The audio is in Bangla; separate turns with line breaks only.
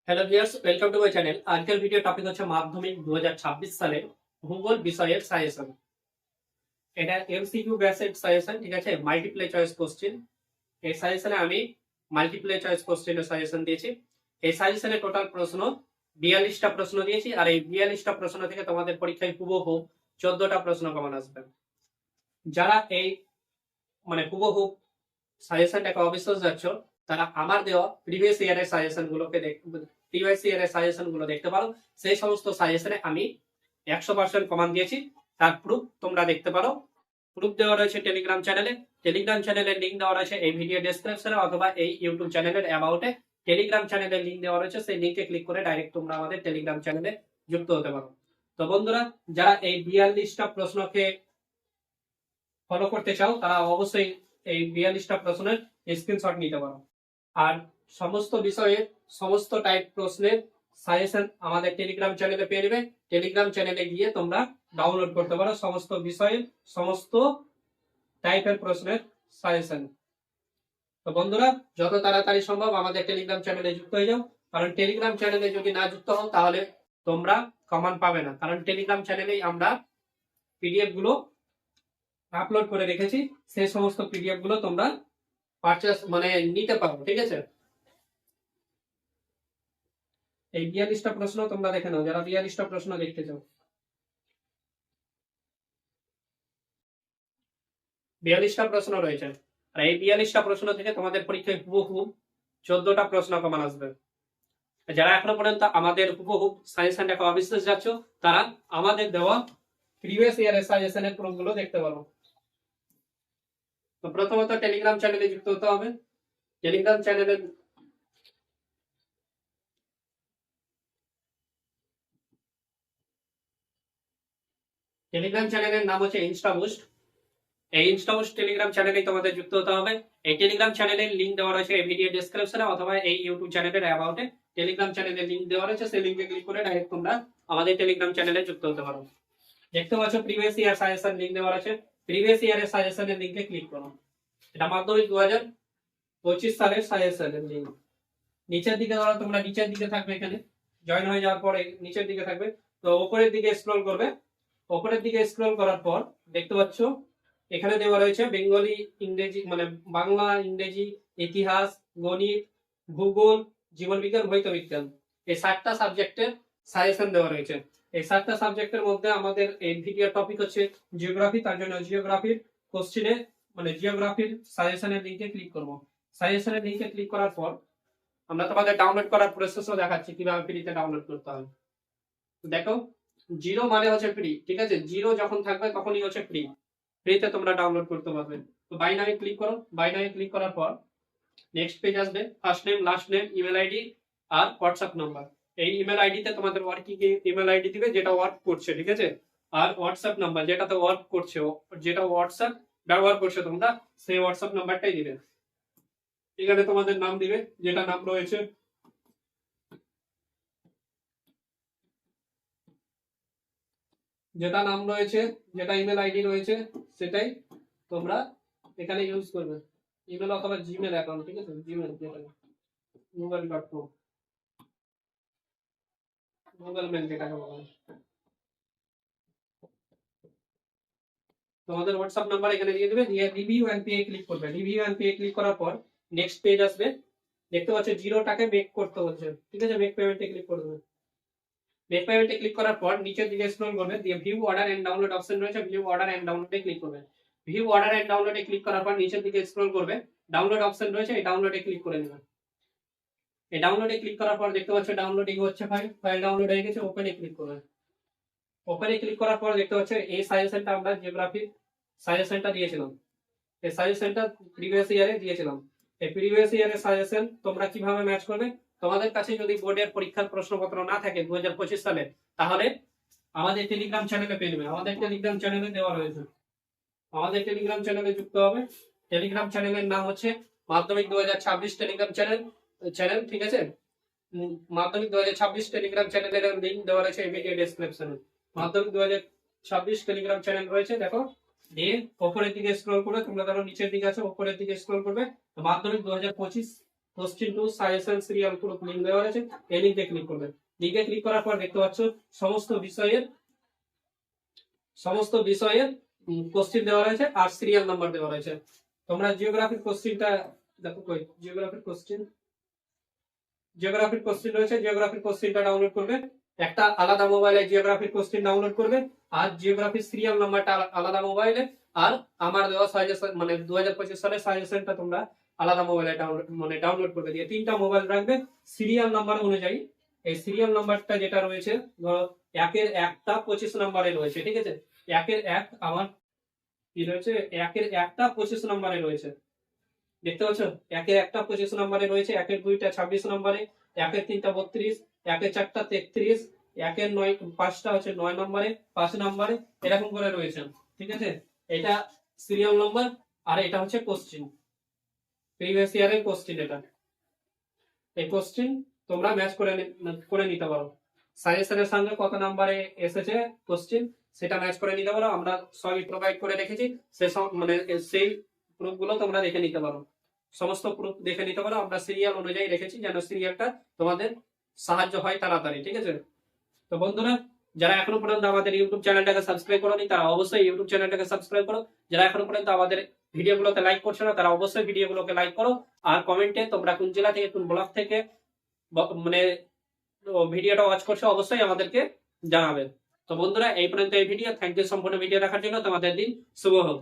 Hello viewers, welcome to my channel. আজকের ভিডিও টপিক হচ্ছে মাধ্যমিক 2026 সালের ভূগোল বিষয়ের সাজেশন। এটা এমসিকিউ বেসড সাজেশন, ঠিক আছে, মাল্টিপ্লাই চয়েস কোশ্চেন। এই সাজেশনে আমি মাল্টিপ্লাই চয়েস কোশ্চেনের সাজেশন দিয়েছি। এই সাজেশনে টোটাল প্রশ্ন 42টা প্রশ্ন দিয়েছি, আর এই 42টা প্রশ্ন থেকে তোমাদের পরীক্ষায় হুবহু 14টা প্রশ্ন কমন আসবে। যারা এই হুবহু সাজেশনটাকে অবিশ্বাস যাচ্ছ, তারা আমার দেওয়া প্রিভিয়াস ইয়ারের সাজেশন গুলো দেখতে পারো। সেই সমস্ত সাজেশনে আমি 100% কমান দিয়েছি, তার প্রুফ তোমরা দেখতে পারো। প্রুফ দেওয়া রয়েছে টেলিগ্রাম চ্যানেলের লিঙ্ক দেওয়া রয়েছে এই ভিডিও ডেসক্রিপশনে অথবা এই ইউটিউব চ্যানেলের অ্যাবাউটে। টেলিগ্রাম চ্যানেলের লিঙ্ক দেওয়া রয়েছে, সেই লিঙ্কে ক্লিক করে ডাইরেক্ট তোমরা আমাদের টেলিগ্রাম চ্যানেলে যুক্ত হতে পারো। তো বন্ধুরা, যারা এই 42টা প্রশ্নকে ফলো করতে চাও, তারা অবশ্যই এই 42টা প্রশ্নের স্ক্রিনশট নিতে পারো। আর সমস্ত বিষয়ে সমস্ত টাইপ প্রশ্নের সাজেশন আমাদের টেলিগ্রাম চ্যানেলে পেয়ে নেবে। টেলিগ্রাম চ্যানেলে গিয়ে তোমরা ডাউনলোড করতে পারো সমস্ত বিষয়ে সমস্ত টাইপের প্রশ্নের সাজেশন। তো বন্ধুরা, যত তাড়াতাড়ি সম্ভব আমাদের টেলিগ্রাম চ্যানেলে যুক্ত হয়ে যাও, কারণ টেলিগ্রাম চ্যানেলে যদি না যুক্ত হও তাহলে তোমরা কমান পাবে না। কারণ টেলিগ্রাম চ্যানেলেই আমরা পিডিএফ গুলো আপলোড করে রেখেছি, সেই সমস্ত পিডিএফ গুলো তোমরা পারচেস নিতে পারো, ঠিক আছে। এই 42টা প্রশ্ন তোমরা দেখে নাও, যারা 42টা প্রশ্ন দেখতে চাও। 42টা প্রশ্ন রয়েছে, আর এই 42টা প্রশ্ন থেকে তোমাদের পরীক্ষায় হুবহু 14টা প্রশ্ন কমন আসবে। যারা এখনো পর্যন্ত আমাদের হুবহু সাজেশনটাকে অবিশ্বাস যাচ্ছ, তারা আমাদের দেওয়া প্রিভিয়াস ইয়ারের সাজেশনের প্রুফগুলো দেখতে পারো। তো প্রথমত টেলিগ্রাম চ্যানেলে যুক্ত হতে হবে। টেলিগ্রাম চ্যানেলের নাম হচ্ছে ইনস্টাবুস্ট। এই ইনস্টাবুস্ট টেলিগ্রাম চ্যানেলে তোমাদের যুক্ত হতে হবে। এই টেলিগ্রাম চ্যানেলের লিংক দেওয়া রয়েছে এই ভিডিও ডেসক্রিপশনে অথবা এই ইউটিউব চ্যানেলের অ্যাবাউটে। টেলিগ্রাম চ্যানেলের লিংক দেওয়া রয়েছে, সেই লিংকে ক্লিক করে ডাইরেক্ট তোমরা আমাদের টেলিগ্রাম চ্যানেলে যুক্ত হতে পারো। দেখতে পাচ্ছ প্রিভিয়াস ইয়ার সাজেশন লিংক দেওয়া রয়েছে, প্রিভিয়াস ইয়ারের সাজেশনের লিংকে ক্লিক করো। এটা মাধ্যমিক 2025 সালের সাজেশনের লিংক। নিচের দিকে ধরো, তোমরা নিচের দিকে থাকবে, এখানে জয়েন হয়ে যাওয়ার পরে নিচের দিকে থাকবে। তো উপরের দিকে স্ক্রল করবে, উপরের দিকে স্ক্রল করার পর দেখতে পাচ্ছ এখানে দেওয়া রয়েছে বেঙ্গলি, ইংরেজি বাংলা, ইংরেজি, ইতিহাস, গণিত, ভূগোল, জীবন বিজ্ঞান, ভৌত বিজ্ঞান, এই 7টা সাবজেক্টের সাজেশন দেওয়া রয়েছে। এই 7টা সাবজেক্টের মধ্যে আমাদের এই ভিডিও টপিক হচ্ছে জিওগ্রাফি, তার জন্য জিওগ্রাফির কোশ্চেনে জিওগ্রাফির সাজেশনের লিংকে ক্লিক করব। সাজেশনের লিংকে ক্লিক করার পর আমরা তোমাদের ডাউনলোড করার প্রসেসও দেখাচ্ছি কিভাবে ফ্রিতে ডাউনলোড করতে হয়। দেখো, জিরো মানে হচ্ছে ফ্রি, ঠিক আছে। জিরো যখন থাকবে তখনই হচ্ছে ফ্রি, ফ্রিতে তোমরা ডাউনলোড করতে পারবে। তো বাই নাও ক্লিক করো। বাই নাও ক্লিক করার পর নেক্সট পেজ আসবে। First name, last name, email ID আর হোয়াটসঅ্যাপ নাম্বার। এই ইমেল আইডিতে তোমাদের ওয়ার্কিং ইমেল আইডি দিবে যেটা ওয়ার্ক করছে, ঠিক আছে। আর হোয়াটসঅ্যাপ নাম্বার যেটাতে ওয়ার্ক করছে, যেটা হোয়াটসঅ্যাপ ব্যবহার করছে তোমরা, সেই হোয়াটসঅ্যাপ নাম্বারটাই দিবে। এখানে তোমাদের নাম দিবে, যেটা নাম রয়েছে, যেটা ইমেল আইডি রয়েছে সেটাই তোমরা এখানে ইউজ করবে। ইমেল অথবা জিমেল অ্যাকাউন্ট, ঠিক আছে, জিমেল যেটা google.com, গুগল মেল যেটাকে বলা হয়। তোমাদের হোয়াটসঅ্যাপ নাম্বার এখানে দিয়ে দেবে, দিয়ে রিভিউ এন্ড পে ক্লিক করবে। রিভিউ এন্ড পে ক্লিক করার পর নেক্সট পেজ আসবে। দেখতে পাচ্ছ জিরোটাকে মেক করতে হচ্ছে, ঠিক আছে। মেক পেমেন্টে ক্লিক করবে। মেক পেমেন্টে ক্লিক করার পর নিচের দিকে স্ক্রল করবে, দিয়ে view order and download option রয়েছে, ভিউ অর্ডার এন্ড ডাউনলোডে ক্লিক করবে। ভিউ অর্ডার এন্ড ডাউনলোডে ক্লিক করার পর নিচের দিকে স্ক্রল করবে, ডাউনলোড অপশন রয়েছে, এই ডাউনলোডে ক্লিক করে নেবে। এই ডাউনলোডে ক্লিক করার পর দেখতে পাচ্ছ ডাউনলোডিং হচ্ছে, ফাইল ডাউনলোড হয়ে গেছে। ওপেনে ক্লিক করবে। ওপেনে ক্লিক করার পর দেখতে পাচ্ছ এই সাজেশনটা আমরা জিওগ্রাফির সাজেশনটা দিয়েছিলাম। এই সাজেশনটা প্রিভিয়াস ইয়ারে দিয়েছিলাম। এই প্রিভিয়াস ইয়ারের সাজেশন তোমরা কিভাবে ম্যাচ করবে? তোমাদের কাছে যদি বোর্ডের পরীক্ষার প্রশ্নপত্র না থাকে 2025 সালে, তাহলে আমাদের টেলিগ্রাম চ্যানেলে পেয়ে নেবে। আমাদের টেলিগ্রাম চ্যানেলে দেওয়া রয়েছে, আমাদের টেলিগ্রাম চ্যানেলে যুক্ত হবে। টেলিগ্রাম চ্যানেলের নাম হচ্ছে মাধ্যমিক 2026 টেলিগ্রাম চ্যানেল, ঠিক আছে। মাধ্যমিক 2026 টেলিগ্রাম চ্যানেলের লিংক দেওয়া রয়েছে এই ভিডিও ডেসক্রিপশনে। মাধ্যমিক 2026 টেলিগ্রাম চ্যানেল রয়েছে, দেখো। দিয়ে উপরের দিকে স্ক্রল করে তোমরা ধরো নিচের দিকে আছে, উপরের দিকে স্ক্রল করবে, মাধ্যমিক 2025 question to suggestion serial group link দেওয়া আছে, এই লিংকে ক্লিক করবে। লিংকে ক্লিক করার পর দেখতে পাচ্ছ সমস্ত বিষয়ের কোশ্চেন দেওয়া রয়েছে আর সিরিয়াল নাম্বার দেওয়া রয়েছে। তোমরা জিওগ্রাফির কোশ্চেনটা দেখো, কই জিওগ্রাফির কোশ্চেন রয়েছে, জিওগ্রাফির কোশ্চেনটা ডাউনলোড করবে। একটা আলাদা মোবাইলে জিওগ্রাফির কোশ্চেন ডাউনলোড করবে, আর জিওগ্রাফির সিরিয়াল নাম্বারটা আলাদা মোবাইলে, আর আমার দেওয়া সাজেশন মানে 2025 সালের সাজেশনটা তোমরা আলাদা মোবাইলে ডাউনলোড করবে। দিয়ে 3টা মোবাইল রাখবে সিরিয়াল নাম্বার অনুযায়ী। এই সিরিয়াল নাম্বারটা যেটা রয়েছে ধরো 1-1টা 25 নম্বরে রয়েছে, ঠিক আছে। 1-1 আমার কি রয়েছে, 1-1টা 25 নম্বরে রয়েছে, দেখতে পাচ্ছ 1-1টা 25 নম্বরে রয়েছে, 1-2টা 26 নম্বরে, 1-3টা 32, 1-4টা 33, 5টা হচ্ছে 9 নম্বরে, 5 নম্বরে, এরকম করে রয়েছে, ঠিক আছে। এটা সিরিয়াল নাম্বার আর এটা হচ্ছে কোশ্চেন, প্রিভিয়াস ইয়ারের কোশ্চেন। এটা এই কোশ্চেন তোমরা ম্যাচ করে নিতে পারো। সাজেশনের সঙ্গে কত নম্বরে এসেছে কোশ্চেন সেটা ম্যাচ করে নিতে পারো, আমরা সবই প্রোভাইড করে রেখেছি। সেই প্রুফ গুলো তোমরা দেখে নিতে পারো, সমস্ত প্রুফ দেখে নিতে পারো। আমরা সিরিয়াল অনুযায়ী রেখেছি যেন সিরিয়ালটা তোমাদের সাহায্য হয় তাড়াতাড়ি, ঠিক আছে। তো বন্ধুরা, যারা এখনো পর্যন্ত আমাদের ইউটিউব চ্যানেলটাকে সাবস্ক্রাইব করোনি তারা অবশ্যই ইউটিউব চ্যানেলটাকে সাবস্ক্রাইব করো। যারা এখনো পর্যন্ত আমাদের ভিডিওগুলোকে লাইক করছো না তারা অবশ্যই ভিডিওগুলোকে লাইক করো, আর কমেন্টে তোমরা কোন জেলা থেকে কোন ব্লগ থেকে মানে ভিডিওটা ওয়াচ করছো অবশ্যই আমাদেরকে জানাবেন। তো বন্ধুরা, এই পর্যন্ত এই ভিডিও। থ্যাংক ইউ সম্পূর্ণ ভিডিও দেখার জন্য। তোমাদের দিন শুভ হোক।